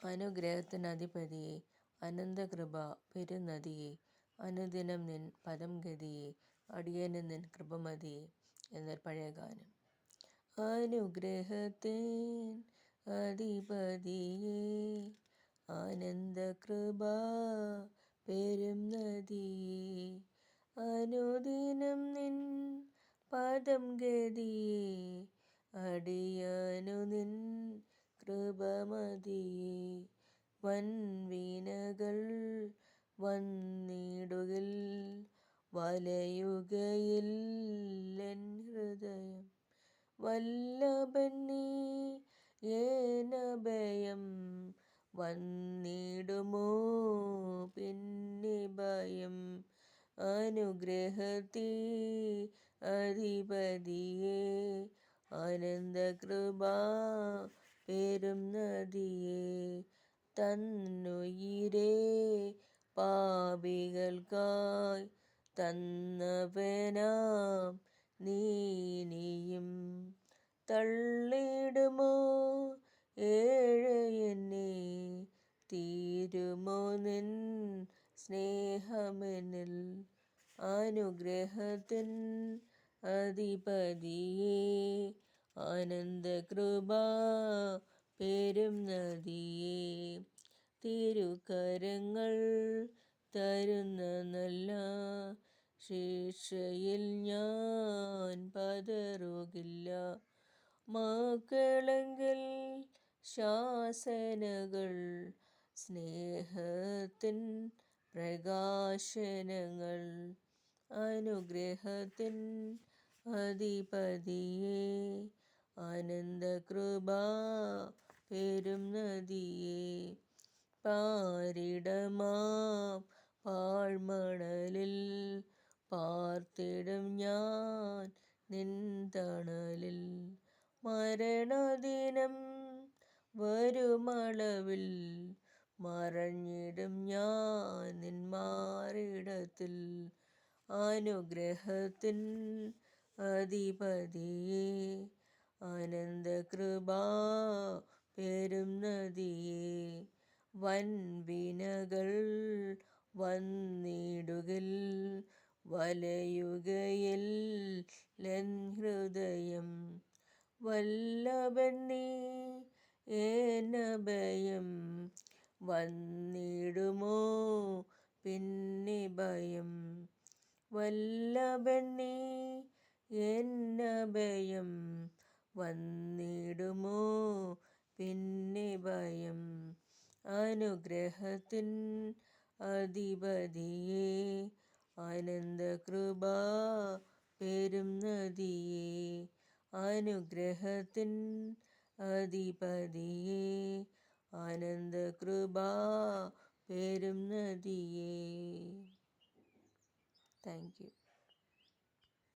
അനുഗ്രഹത്തിനധിപതിയെ, അനന്തകൃപ പെരുന്നതിയെ, അനുദിനം നിൻ പദം ഗതിയെ, അടിയന് നിൻ കൃപ മതിയെ എന്നൊരു പഴയ ഗാനം. അനുഗ്രഹത്തിൻ അധിപതിയെ, ആനന്ദകൃപ പെരും നദിയെ, അനുദിനം നിൻ പദം ഗതിയെ, അടിയനു നിൻ കൃപ മതിയെ. വൻവീണകൾ വന്നിടുകിൽ വലയുകയിൽ എൻ ഹൃദയം, വല്ലഭൻ നീ ഏനഭയം, വന്നിടുമോ പിന്നെ ഭയം. അനുഗ്രഹത്തി അധിപതിയെ, ആനന്ദകൃപ പെരും നദിയെ, തന്നുയിരേ പാപികൾക്കായി തന്നവനാം നീനിയും, തള്ളിടുമോ ഏഴയെന്നെ, തീരുമോ നിൻ സ്നേഹമെന്നിൽ. അനുഗ്രഹത്തിൻ അധിപതിയെ, ആനന്ദകൃപ പെരും നദിയെ, തിരുക്കരങ്ങൾ തരുന്ന നല്ല ശിക്ഷയിൽ ഞാൻ പതറുകില്ല. മക്കളെങ്കിൽ ശാസനകൾ, സ്നേഹത്തിൻ പ്രകാശനങ്ങൾ. അനുഗ്രഹത്തിൻ അധിപതിയെ, ആനന്ദകൃപ പെരും നദിയെ, പാരിടമാം പാഴ്മണലിൽ പാർത്തിടും ഞാൻ നിൻ തണലിൽ. മരണദിനം വരുമളവിൽ മറഞ്ഞിടും ഞാൻ നിൻ മാറിടത്തിൽ. അനുഗ്രഹത്തിൻ അധിപതിയെ, ആനന്ദകൃപ പെരും നദിയെ, വൻവിനകൾ വന്നിടുകിൽ വലയുകയിൽ എൻ ഹൃദയം, വല്ലഭൻ നീ ഏനഭയം, വന്നിടുമോ പിന്നെ ഭയം. വല്ലഭൻ നീ എന്നഭയം, വന്നിടുമോ പിന്നെ ഭയം. അനുഗ്രഹത്തിൻ അധിപതിയെ, ആനന്ദകൃപ പെരും നദിയെ, അനുഗ്രഹത്തിൻ അധിപതിയെ, ആനന്ദകൃപ പെരും നദിയെ. Thank you.